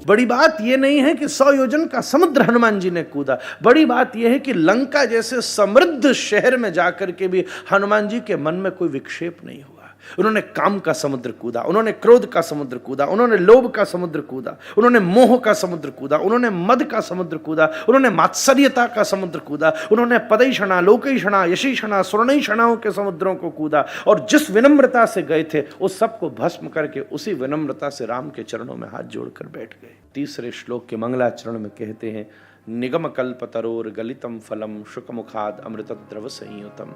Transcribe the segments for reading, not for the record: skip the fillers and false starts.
बड़ी बात यह नहीं है कि 100 योजन का समुद्र हनुमान जी ने कूदा, बड़ी बात यह है कि लंका जैसे समृद्ध शहर में जाकर के भी हनुमान जी के मन में कोई विक्षेप नहीं हुआ। उन्होंने काम का समुद्र कूदा, उन्होंने क्रोध का समुद्र कूदा, उन्होंने लोभ का समुद्र कूदा, उन्होंने मोह का समुद्र कूदा, उन्होंने मद का समुद्र कूदा, उन्होंने मात्सर्यता का समुद्र कूदा, उन्होंने पदैषणा, लोकैषणा, यशीषणा, स्वर्णैषणाओं के समुद्रों को कूदा, और जिस विनम्रता से गए थे उस सबको भस्म करके उसी विनम्रता से राम के चरणों में हाथ जोड़कर बैठ गए। तीसरे श्लोक के मंगलाचरण में कहते हैं, निगम कल्पतरोर गलितम फलम शुकमुखाद अमृतद्रव संयुतम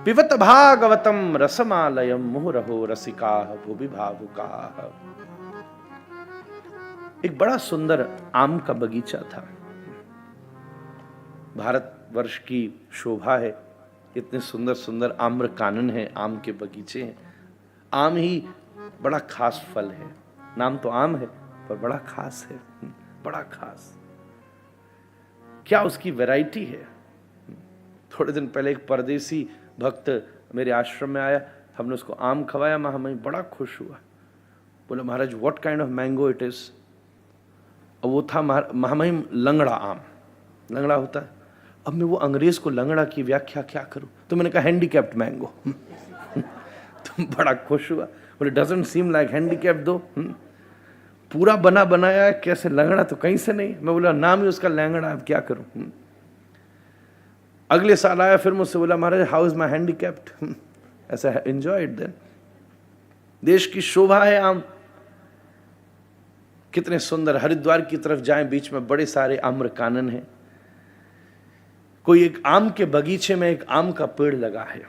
पिबत भागवतम रसमालयम मुहुरहो रसिकाः भुवि भावुकाः। एक बड़ा सुंदर आम का बगीचा था। भारतवर्ष की शोभा है, इतने सुंदर सुंदर आम्र कानन है, आम के बगीचे हैं। आम ही बड़ा खास फल है, नाम तो आम है पर बड़ा खास है, बड़ा खास। क्या उसकी वैरायटी है। थोड़े दिन पहले एक परदेसी भक्त मेरे आश्रम में आया, हमने उसको आम खवाया, महामहिम बड़ा खुश हुआ, बोले महाराज what kind of mango it is. और वो था महामहिम लंगड़ा आम, लंगड़ा होता है। अब मैं वो अंग्रेज को लंगड़ा की व्याख्या क्या करूं, तो मैंने कहा हैंडीकैप्ड मैंगो। तो बड़ा खुश हुआ, बोले डजंट सीम लाइक हैंडीकैप्ड दो, पूरा बना बनाया है, कैसे लंगड़ा तो कहीं से नहीं। मैं बोला नाम ही उसका लंगड़ा, अब क्या करूं। अगले साल आया, फिर मुझसे बोला महाराज हाउ इज माई हैंडीकैप्ड। ऐसा एंजॉय इट देन। देश की शोभा है आम, कितने सुंदर। हरिद्वार की तरफ जाएं, बीच में बड़े सारे आम्र कानन हैं। कोई एक आम के बगीचे में एक आम का पेड़ लगा है,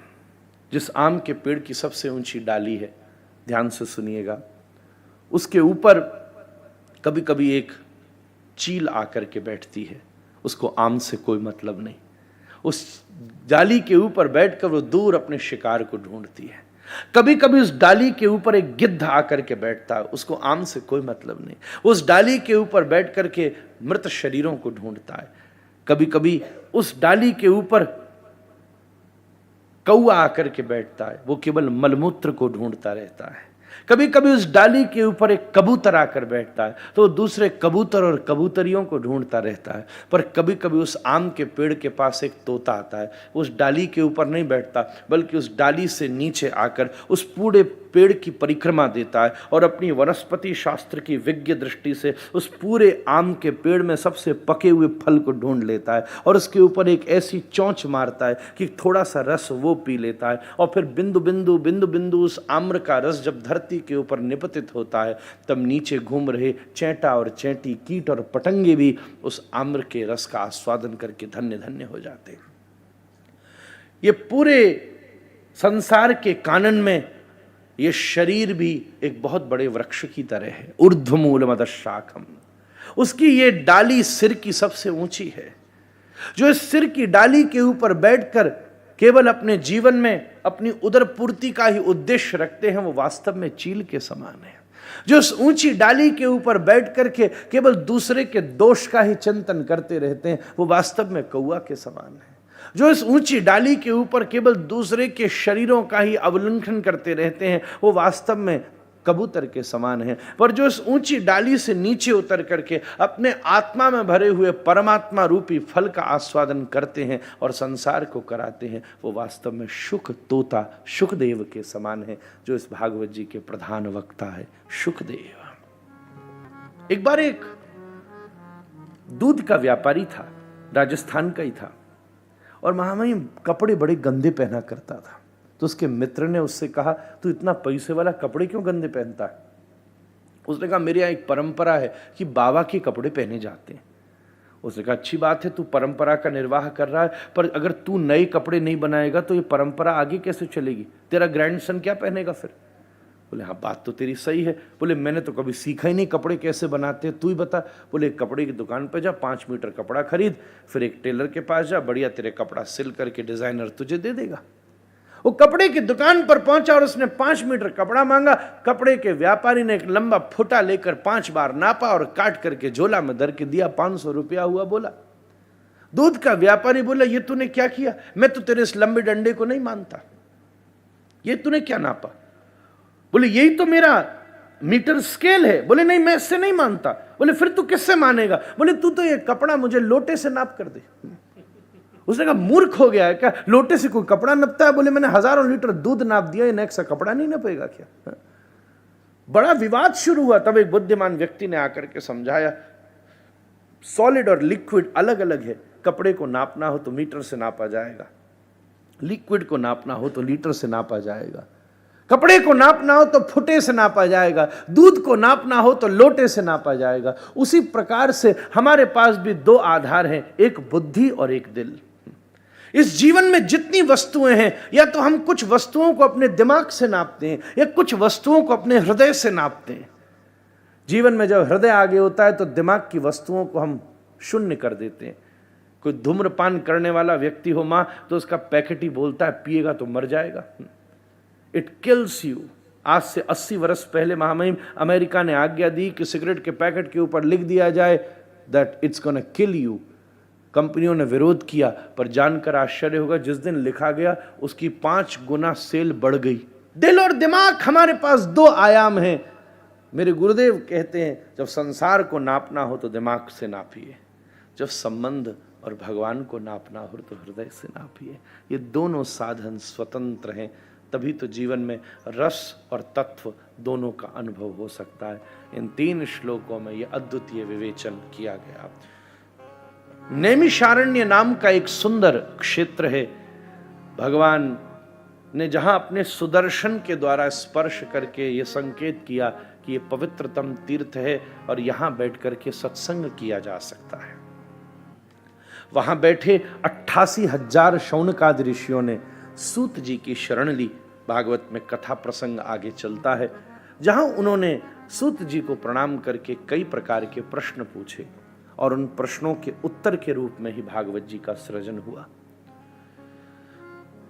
जिस आम के पेड़ की सबसे ऊंची डाली है, ध्यान से सुनिएगा, उसके ऊपर कभी कभी एक चील आकर के बैठती है। उसको आम से कोई मतलब नहीं, उस डाली के ऊपर बैठकर वो दूर अपने शिकार को ढूंढती है। कभी कभी उस डाली के ऊपर एक गिद्ध आकर के बैठता है, उसको आम से कोई मतलब नहीं, उस डाली के ऊपर बैठ करके मृत शरीरों को ढूंढता है। कभी कभी उस डाली के ऊपर कौआ आकर के बैठता है, वो केवल मलमूत्र को ढूंढता रहता है। कभी कभी उस डाली के ऊपर एक कबूतर आकर बैठता है, तो दूसरे कबूतर और कबूतरियों को ढूंढता रहता है। पर कभी कभी उस आम के पेड़ के पास एक तोता आता है, उस डाली के ऊपर नहीं बैठता, बल्कि उस डाली से नीचे आकर उस पूरे पेड़ की परिक्रमा देता है और अपनी वनस्पति शास्त्र की विज्ञ दृष्टि से उस पूरे आम के पेड़ में सबसे पके हुए फल को ढूंढ लेता है और उसके ऊपर एक ऐसी चोंच मारता है कि थोड़ा सा रस वो पी लेता है। और फिर बिंदु बिंदु बिंदु बिंदु उस आम्र का रस जब धरती के ऊपर निपतित होता है, तब नीचे घूम रहे चैंटा और चैंटी, कीट और पतंगे भी उस आम्र के रस का आस्वादन करके धन्य धन्य हो जाते हैं। ये पूरे संसार के कानन में ये शरीर भी एक बहुत बड़े वृक्ष की तरह है, ऊर्ध्वमूलमधः शाखम। उसकी ये डाली सिर की सबसे ऊंची है। जो इस सिर की डाली के ऊपर बैठकर केवल अपने जीवन में अपनी उदर पूर्ति का ही उद्देश्य रखते हैं, वो वास्तव में चील के समान है। जो इस ऊंची डाली के ऊपर बैठ करके केवल दूसरे के दोष का ही चिंतन करते रहते हैं, वो वास्तव में कौआ के समान है। जो इस ऊंची डाली के ऊपर केवल दूसरे के शरीरों का ही अवलंघन करते रहते हैं, वो वास्तव में कबूतर के समान है। पर जो इस ऊंची डाली से नीचे उतर करके अपने आत्मा में भरे हुए परमात्मा रूपी फल का आस्वादन करते हैं और संसार को कराते हैं, वो वास्तव में शुक तोता शुकदेव के समान है, जो इस भागवत जी के प्रधान वक्ता है, शुकदेव। एक बार एक दूध का व्यापारी था, राजस्थान का ही था, और महामहिम कपड़े बड़े गंदे पहना करता था। तो उसके मित्र ने उससे कहा, तू इतना पैसे वाला कपड़े क्यों गंदे पहनता है? उसने कहा, मेरे यहाँ एक परंपरा है कि बाबा के कपड़े पहने जाते हैं। उसने कहा, अच्छी बात है, तू परंपरा का निर्वाह कर रहा है, पर अगर तू नए कपड़े नहीं बनाएगा तो ये परंपरा आगे कैसे चलेगी? तेरा ग्रैंडसन क्या पहनेगा फिर? बोले, हाँ बात तो तेरी सही है। बोले, मैंने तो कभी सीखा ही नहीं कपड़े कैसे बनाते हैं, तू ही बता। बोले, कपड़े की दुकान पे जा, 5 मीटर कपड़ा खरीद, फिर एक टेलर के पास जा, बढ़िया तेरे कपड़ा सिल करके डिजाइनर तुझे दे देगा। वो कपड़े की दुकान पर पहुंचा और उसने 5 मीटर कपड़ा मांगा। कपड़े के व्यापारी ने एक लंबा फुटा लेकर 5 बार नापा और काट करके झोला में धर के दिया। 500 रुपया हुआ। बोला, दूध का व्यापारी बोला, ये तूने क्या किया? मैं तो तेरे इस लंबे डंडे को नहीं मानता, ये तूने क्या नापा? बोले, यही तो मेरा मीटर स्केल है। बोले नहीं, मैं इससे नहीं मानता। बोले फिर तू किससे मानेगा? बोले तू तो ये कपड़ा मुझे लोटे से नाप कर दे। उसने कहा मूर्ख हो गया है क्या, लोटे से कोई कपड़ा नपता है? बोले मैंने हजारों लीटर दूध नाप दिया, ये नेक्स्ट कपड़ा नहीं नपेगा क्या? बड़ा विवाद शुरू हुआ। तब एक बुद्धिमान व्यक्ति ने आकर के समझाया, सॉलिड और लिक्विड अलग अलग है। कपड़े को नापना हो तो मीटर से नापा जाएगा, लिक्विड को नापना हो तो लीटर से नापा जाएगा, कपड़े को नापना हो तो फुटे से नापा जाएगा, दूध को नापना हो तो लोटे से नापा जाएगा। उसी प्रकार से हमारे पास भी दो आधार हैं, एक बुद्धि और एक दिल। इस जीवन में जितनी वस्तुएं हैं, या तो हम कुछ वस्तुओं को अपने दिमाग से नापते हैं या कुछ वस्तुओं को अपने हृदय से नापते हैं। जीवन में जब हृदय आगे होता है तो दिमाग की वस्तुओं को हम शून्य कर देते हैं। कोई धूम्रपान करने वाला व्यक्ति हो मां, तो उसका पैकेट ही बोलता है पिएगा तो मर जाएगा, इट किल्स यू। आज से 80 वर्ष पहले महामहिम अमेरिका ने आज्ञा दी कि सिगरेट के पैकेट के ऊपर लिख दिया जाए that it's gonna kill you. कंपनियों ने विरोध किया, पर जानकर आश्चर्य होगा, जिस दिन लिखा गया उसकी 5 गुना सेल बढ़ गई। दिल और दिमाग, हमारे पास दो आयाम हैं। मेरे गुरुदेव कहते हैं, जब संसार को नापना हो तो दिमाग से नापिए, जब संबंध और भगवान को नापना हो तो हृदय से नापिए। ये दोनों साधन स्वतंत्र हैं, तभी तो जीवन में रस और तत्व दोनों का अनुभव हो सकता है। इन 3 श्लोकों में यह अद्वितीय विवेचन किया गया। नैमिषारण्य नाम का एक सुंदर क्षेत्र है। भगवान ने जहां अपने सुदर्शन के द्वारा स्पर्श करके ये संकेत किया कि ये पवित्रतम तीर्थ है और यहां बैठ करके सत्संग किया जा सकता है। वहां बैठे 88,000 शौनकादि ऋषियों ने सूत जी की शरण ली। भागवत में कथा प्रसंग आगे चलता है, जहां उन्होंने सूत जी को प्रणाम करके कई प्रकार के प्रश्न पूछे और उन प्रश्नों के उत्तर के रूप में ही भागवत जी का सृजन हुआ।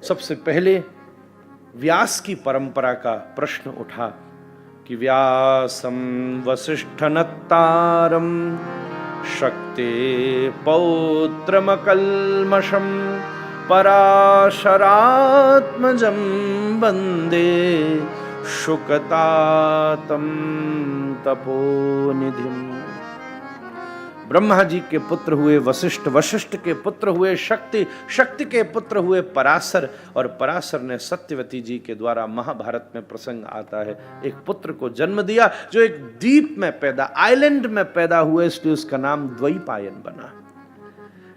सबसे पहले व्यास की परंपरा का प्रश्न उठा कि व्यासम वसिष्ठनत्तारम शक्ते पौत्रमकल्मषम पराशरात्मजं वंदे शुकतातं तपोनिधिम्। ब्रह्मा जी के पुत्र हुए वशिष्ठ, वशिष्ठ के पुत्र हुए शक्ति, शक्ति के पुत्र हुए पराशर, और पराशर ने सत्यवती जी के द्वारा महाभारत में प्रसंग आता है, एक पुत्र को जन्म दिया जो एक द्वीप में पैदा, आइलैंड में पैदा हुआ, इसलिए उसका नाम द्वैपायन बना।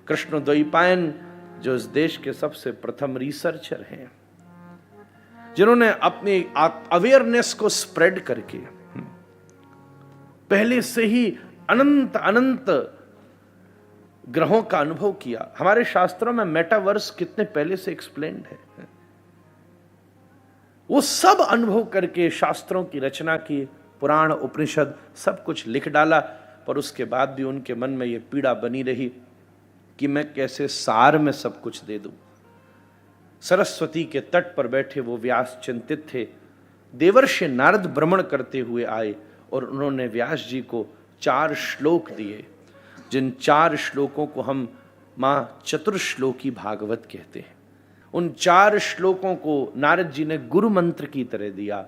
कृष्ण द्वैपायन जो इस देश के सबसे प्रथम रिसर्चर हैं, जिन्होंने अपनी अवेयरनेस को स्प्रेड करके पहले से ही अनंत अनंत ग्रहों का अनुभव किया। हमारे शास्त्रों में मेटावर्स कितने पहले से एक्सप्लेन्ड है। वो सब अनुभव करके शास्त्रों की रचना की, पुराण उपनिषद सब कुछ लिख डाला, पर उसके बाद भी उनके मन में ये पीड़ा बनी रही कि मैं कैसे सार में सब कुछ दे दूं। सरस्वती के तट पर बैठे वो व्यास चिंतित थे। देवर्षि नारद भ्रमण करते हुए आए और उन्होंने व्यास जी को 4 श्लोक दिए, जिन 4 श्लोकों को हम मां चतुर्श्लोकी भागवत कहते हैं। उन 4 श्लोकों को नारद जी ने गुरु मंत्र की तरह दिया।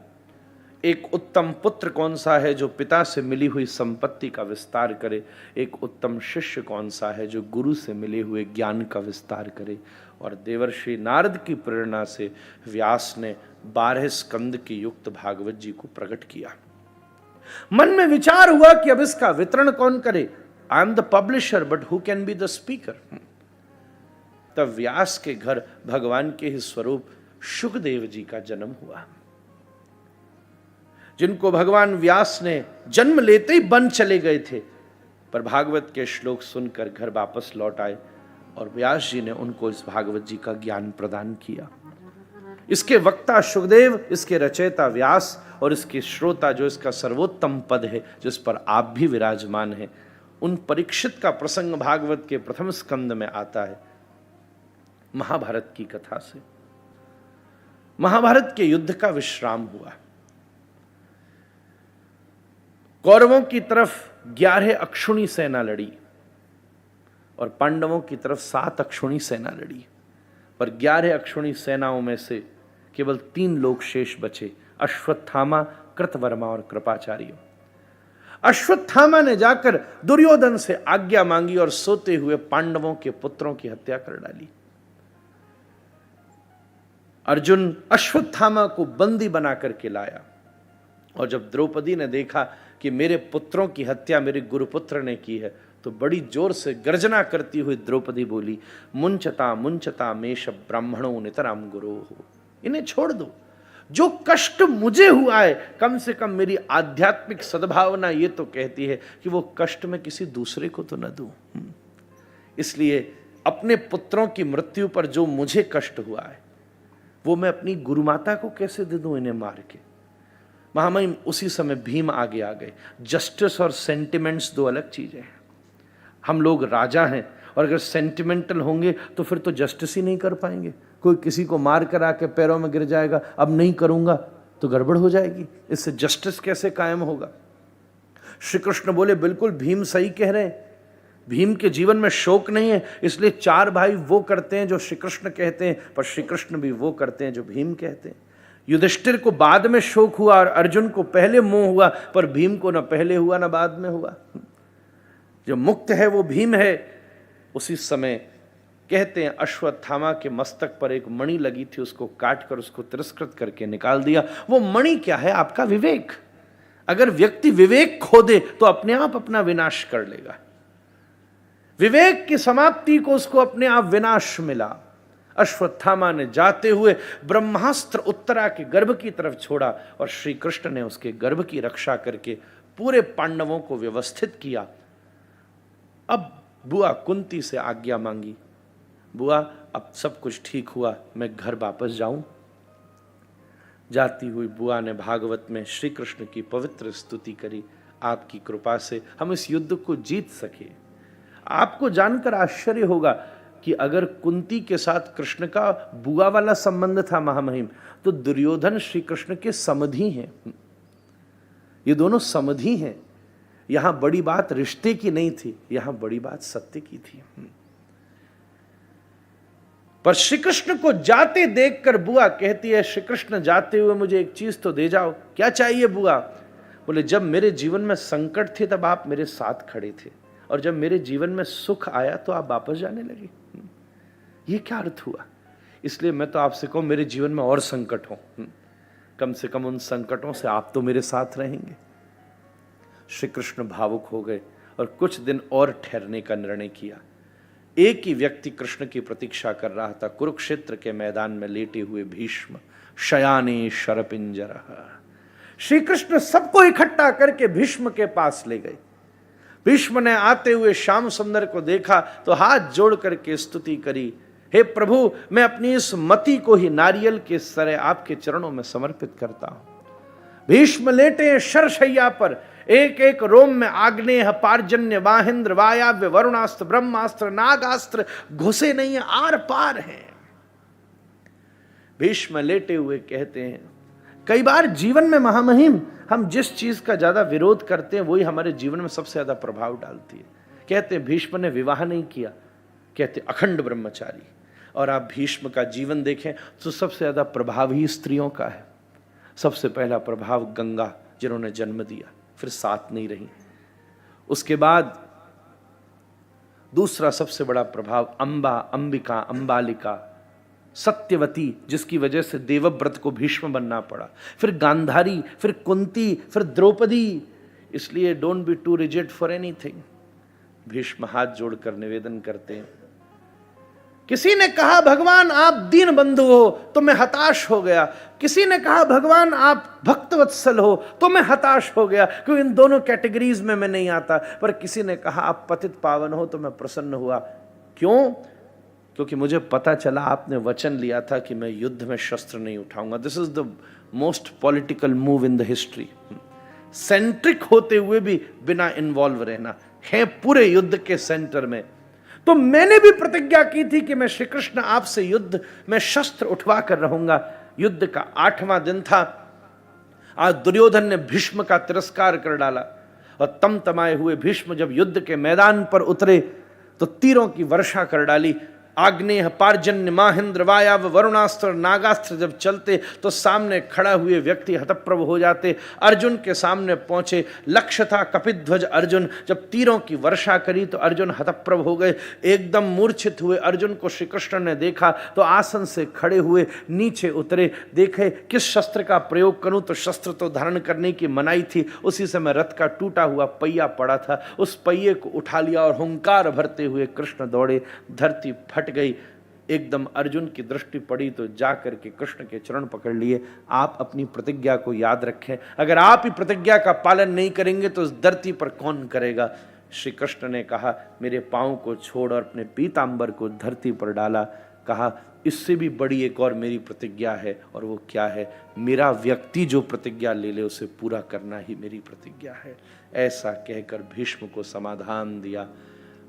एक उत्तम पुत्र कौन सा है जो पिता से मिली हुई संपत्ति का विस्तार करे, एक उत्तम शिष्य कौन सा है जो गुरु से मिले हुए ज्ञान का विस्तार करे। और देवर्षि नारद की प्रेरणा से व्यास ने 12 स्कंद की युक्त भागवत जी को प्रकट किया। मन में विचार हुआ कि अब इसका वितरण कौन करे। I am the publisher but who can be the speaker. तब व्यास के घर भगवान के ही स्वरूप शुकदेव जी का जन्म हुआ, जिनको भगवान व्यास ने जन्म लेते ही वन चले गए थे, पर भागवत के श्लोक सुनकर घर वापस लौट आए और व्यास जी ने उनको इस भागवत जी का ज्ञान प्रदान किया। इसके वक्ता शुकदेव, इसके रचयिता व्यास और इसके श्रोता जो इसका सर्वोत्तम पद है, जिस पर आप भी विराजमान हैं, उन परीक्षित का प्रसंग भागवत के प्रथम स्कंद में आता है। महाभारत की कथा से महाभारत के युद्ध का विश्राम हुआ। कौरवों की तरफ 11 अक्षुणी सेना लड़ी और पांडवों की तरफ 7 अक्षुणी सेना लड़ी, पर 11 अक्षुणी सेनाओं में से केवल 3 लोग शेष बचे, अश्वत्थामा, कृतवर्मा और कृपाचार्यों। अश्वत्थामा ने जाकर दुर्योधन से आज्ञा मांगी और सोते हुए पांडवों के पुत्रों की हत्या कर डाली। अर्जुन अश्वत्थामा को बंदी बना करके लाया, और जब द्रौपदी ने देखा कि मेरे पुत्रों की हत्या मेरे गुरुपुत्र ने की है, तो बड़ी जोर से गर्जना करती हुई द्रौपदी बोली, मुंचता मुंचता मेष ब्राह्मणों नितराम गुरो हो। इन्हें छोड़ दो, जो कष्ट मुझे हुआ है, कम से कम मेरी आध्यात्मिक सद्भावना ये तो कहती है कि वो कष्ट मैं किसी दूसरे को तो न दूं। इसलिए अपने पुत्रों की मृत्यु पर जो मुझे कष्ट हुआ है वो मैं अपनी गुरुमाता को कैसे दे दूं इन्हें मार के। महामहिम उसी समय भीम आगे आ गए। जस्टिस और सेंटिमेंट्स दो अलग चीजें हैं। हम लोग राजा हैं, और अगर सेंटिमेंटल होंगे तो फिर तो जस्टिस ही नहीं कर पाएंगे। कोई किसी को मार कर आके पैरों में गिर जाएगा, अब नहीं करूंगा तो गड़बड़ हो जाएगी, इससे जस्टिस कैसे कायम होगा। श्री कृष्ण बोले, बिल्कुल भीम सही कह रहे हैं, भीम के जीवन में शोक नहीं है, इसलिए चार भाई वो करते हैं जो श्री कृष्ण कहते हैं, पर श्री कृष्ण भी वो करते हैं जो भीम कहते हैं। युधिष्ठिर को बाद में शोक हुआ और अर्जुन को पहले मोह हुआ, पर भीम को न पहले हुआ न बाद में हुआ। जो मुक्त है वो भीम है। उसी समय कहते हैं अश्वत्थामा के मस्तक पर एक मणि लगी थी, उसको काट कर उसको तिरस्कृत करके निकाल दिया। वो मणि क्या है? आपका विवेक। अगर व्यक्ति विवेक खो दे तो अपने आप अपना विनाश कर लेगा। विवेक की समाप्ति को उसको अपने आप विनाश मिला। अश्वत्थामा ने जाते हुए ब्रह्मास्त्र उत्तरा के गर्भ की तरफ छोड़ा, और श्री कृष्ण ने उसके गर्भ की रक्षा करके पूरे पांडवों को व्यवस्थित किया। अब बुआ कुंती से आज्ञा मांगी, बुआ अब सब कुछ ठीक हुआ, मैं घर वापस जाऊं। जाती हुई बुआ ने भागवत में श्री कृष्ण की पवित्र स्तुति करी, आपकी कृपा से हम इस युद्ध को जीत सके। आपको जानकर आश्चर्य होगा कि अगर कुंती के साथ कृष्ण का बुआ वाला संबंध था महामहिम, तो दुर्योधन श्री कृष्ण के समधी हैं। ये दोनों समधी हैं। यहां बड़ी बात रिश्ते की नहीं थी, यहां बड़ी बात सत्य की थी। पर श्री कृष्ण को जाते देखकर बुआ कहती है, श्री कृष्ण जाते हुए मुझे एक चीज तो दे जाओ। क्या चाहिए बुआ? बोले, जब मेरे जीवन में संकट थे तब आप मेरे साथ खड़े थे, और जब मेरे जीवन में सुख आया तो आप वापस जाने लगे। ये क्या अर्थ हुआ? इसलिए मैं तो आपसे कहूं, मेरे जीवन में और संकट हो, कम से कम उन संकटों से आप तो मेरे साथ रहेंगे। श्री कृष्ण भावुक हो गए और कुछ दिन और ठहरने का निर्णय किया। एक ही व्यक्ति कृष्ण की प्रतीक्षा कर रहा था, कुरुक्षेत्र के मैदान में लेटे हुए भीष्म, शयाने शरपिंजरः। श्री कृष्ण सबको इकट्ठा करके भीष्म के पास ले गए। भीष्म ने आते हुए श्याम सुंदर को देखा तो हाथ जोड़ करके स्तुति करी, हे प्रभु, मैं अपनी इस मति को ही नारियल के सरे आपके चरणों में समर्पित करता हूं। भीष्म लेटे शरशैया पर, एक एक रोम में आग्नेय, पार्जन्य, वाहिंद्र, वायाव्य, वरुणास्त्र, ब्रह्मास्त्र, नागास्त्र घुसे नहीं है, आर पार है। भीष्म लेटे हुए कहते हैं, कई बार जीवन में महामहिम हम जिस चीज का ज्यादा विरोध करते हैं वही हमारे जीवन में सबसे ज्यादा प्रभाव डालती है। कहते हैं भीष्म ने विवाह नहीं किया, कहते अखंड ब्रह्मचारी। और आप भीष्म का जीवन देखें तो सबसे ज्यादा प्रभाव ही स्त्रियों का है। सबसे पहला प्रभाव गंगा, जिन्होंने जन्म दिया, फिर साथ नहीं रही। उसके बाद दूसरा सबसे बड़ा प्रभाव अंबा, अंबिका, अंबालिका, सत्यवती, जिसकी वजह से देवव्रत को भीष्म बनना पड़ा, फिर गांधारी, फिर कुंती, फिर द्रौपदी। इसलिए don't be too rigid for anything. Bhishma हाथ जोड़कर निवेदन करते हैं, किसी ने कहा भगवान आप दीन बंधु हो तो मैं हताश हो गया, किसी ने कहा भगवान आप भक्तवत्सल हो तो मैं हताश हो गया, क्योंकि इन दोनों कैटेगरीज में मैं नहीं आता। पर किसी ने कहा आप पतित पावन हो तो मैं प्रसन्न हुआ। क्यों? क्योंकि मुझे पता चला आपने वचन लिया था कि मैं युद्ध में शस्त्र नहीं उठाऊंगा। This is the most political move in the history. Centric होते हुए भी बिना इन्वॉल्व रहना, है पूरे युद्ध के सेंटर में। तो मैंने भी प्रतिज्ञा की थी कि मैं श्री कृष्ण आपसे युद्ध में शस्त्र उठवा कर रहूंगा। युद्ध का 8वां दिन था। आज दुर्योधन ने भीष्म का तिरस्कार कर डाला, और तमतमाए हुए भीष्म जब युद्ध के मैदान पर उतरे तो तीरों की वर्षा कर डाली। आग्नेय पार्जन्य माहेंद्र वायव वरुणास्त्र नागास्त्र जब चलते तो सामने खड़ा हुए व्यक्ति हतप्रभ हो जाते। अर्जुन के सामने पहुंचे, लक्ष्य था कपिध्वज अर्जुन, जब तीरों की वर्षा करी तो अर्जुन हतप्रभ हो गए, एकदम मूर्छित हुए। अर्जुन को श्री कृष्ण ने देखा तो आसन से खड़े हुए, नीचे उतरे, देखे किस शस्त्र का प्रयोग करूं, तो शस्त्र तो धारण करने की मनाही थी। उसी समय रथ का टूटा हुआ पहिया पड़ा था, उस पहिए को उठा लिया और हुंकार भरते हुए कृष्ण दौड़े। धरती फट गई, एकदम अर्जुन की दृष्टि पड़ी तो जाकर के कृष्ण के चरण पकड़ लिए। आप अपनी प्रतिज्ञा को याद रखें, अगर आप ही प्रतिज्ञा का पालन नहीं करेंगे तो इस धरती पर कौन करेगा। श्री कृष्ण ने कहा मेरे पांव को छोड़ और अपने पीतांबर को धरती पर डाला। कहा इससे भी बड़ी एक और मेरी प्रतिज्ञा है, और वो क्या है, मेरा व्यक्ति जो प्रतिज्ञा ले ले उसे पूरा करना ही मेरी प्रतिज्ञा है। ऐसा कहकर भीष्म को समाधान दिया।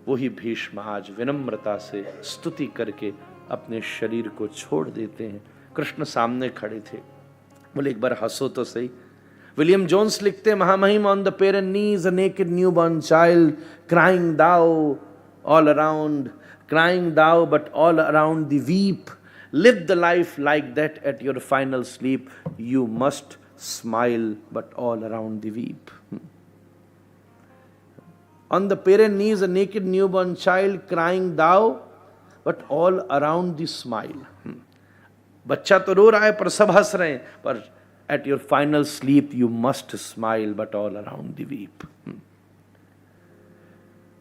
वही भीष्म आज विनम्रता से स्तुति करके अपने शरीर को छोड़ देते हैं। कृष्ण सामने खड़े थे, बोले एक बार हंसो तो सही। विलियम जोन्स लिखते हैं महामहिम on the parent knees a naked newborn child crying thou all around, crying thou but all around thee weep, live the life like that at your final sleep, you must smile but all around thee weep. On the parent knees a naked newborn child crying thou but all around thee smile. बच्चा तो रो रहा है पर सब हंस रहे हैं, पर at your final sleep you must smile but all around thee weep.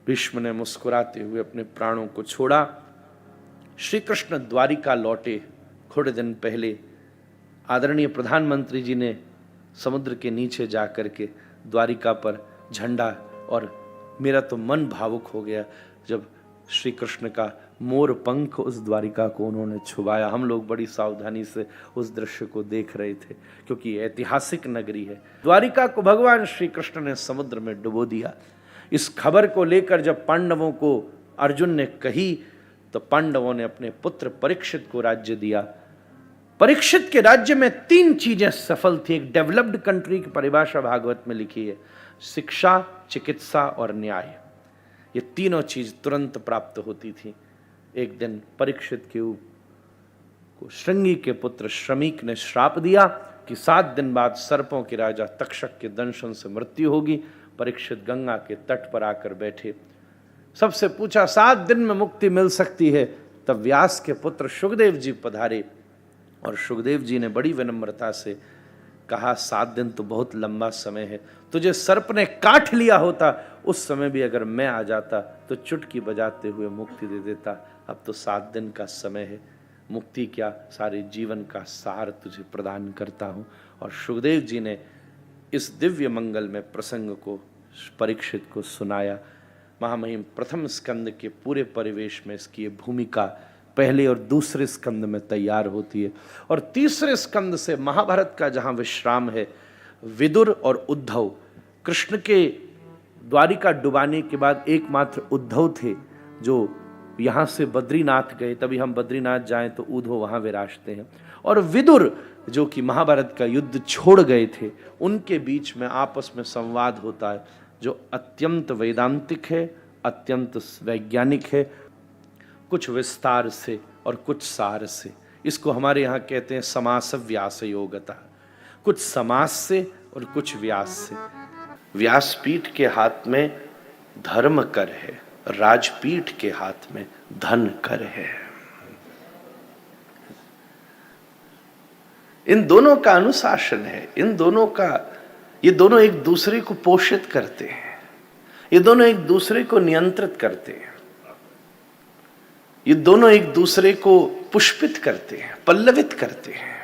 Bhishma ने मुस्कुराते हुए अपने प्राणों को छोड़ा। श्री कृष्ण द्वारिका लौटे। थोड़े दिन पहले आदरणीय प्रधानमंत्री जी ने समुद्र के नीचे जाकर के द्वारिका पर झंडा, और मेरा तो मन भावुक हो गया जब श्री कृष्ण का मोर पंख उस द्वारिका को उन्होंने छुपाया। हम लोग बड़ी सावधानी से उस दृश्य को देख रहे थे, क्योंकि ऐतिहासिक नगरी है। द्वारिका को भगवान श्री कृष्ण ने समुद्र में डुबो दिया। इस खबर को लेकर जब पांडवों को अर्जुन ने कही तो पांडवों ने अपने पुत्र परीक्षित को राज्य दिया। परीक्षित के राज्य में 3 चीजें सफल थी। एक डेवलप्ड कंट्री की परिभाषा भागवत में लिखी है, शिक्षा, चिकित्सा और न्याय। ये तीनों चीज तुरंत प्राप्त होती थी। एक दिन परीक्षित को श्रृंगी के पुत्र श्रमिक ने श्राप दिया कि 7 दिन बाद सर्पों के राजा तक्षक के दंशन से मृत्यु होगी। परीक्षित गंगा के तट पर आकर बैठे, सबसे पूछा 7 दिन में मुक्ति मिल सकती है। तब व्यास के पुत्र शुकदेव जी पधारे और शुकदेव जी ने बड़ी विनम्रता से कहा 7 दिन तो बहुत लंबा समय है, तुझे सर्प ने काट लिया होता उस समय भी अगर मैं आ जाता तो चुटकी बजाते हुए मुक्ति दे देता। अब तो 7 दिन का समय है, मुक्ति क्या सारे जीवन का सार तुझे प्रदान करता हूँ। और शुकदेव जी ने इस दिव्य मंगल में प्रसंग को परीक्षित को सुनाया। महामहिम प्रथम स्कंद के पूरे परिवेश में इसकी भूमिका पहले और दूसरे स्कंद में तैयार होती है, और तीसरे स्कंद से महाभारत का जहाँ विश्राम है, विदुर और उद्धव, कृष्ण के द्वारिका डुबाने के बाद एकमात्र उद्धव थे जो यहाँ से बद्रीनाथ गए। तभी हम बद्रीनाथ जाएं तो उद्धव वहाँ विराजते हैं। और विदुर जो कि महाभारत का युद्ध छोड़ गए थे, उनके बीच में आपस में संवाद होता है जो अत्यंत वेदांतिक है, अत्यंत वैज्ञानिक है, कुछ विस्तार से और कुछ सार से। इसको हमारे यहाँ कहते हैं समास व्यास योगता, कुछ समास से और कुछ व्यास से। व्यासपीठ के हाथ में धर्म कर है, राजपीठ के हाथ में धन कर है। इन दोनों का अनुशासन है, इन दोनों का, ये दोनों एक दूसरे को पोषित करते हैं, ये दोनों एक दूसरे को नियंत्रित करते हैं, ये दोनों एक दूसरे को पुष्पित करते हैं, पल्लवित करते हैं।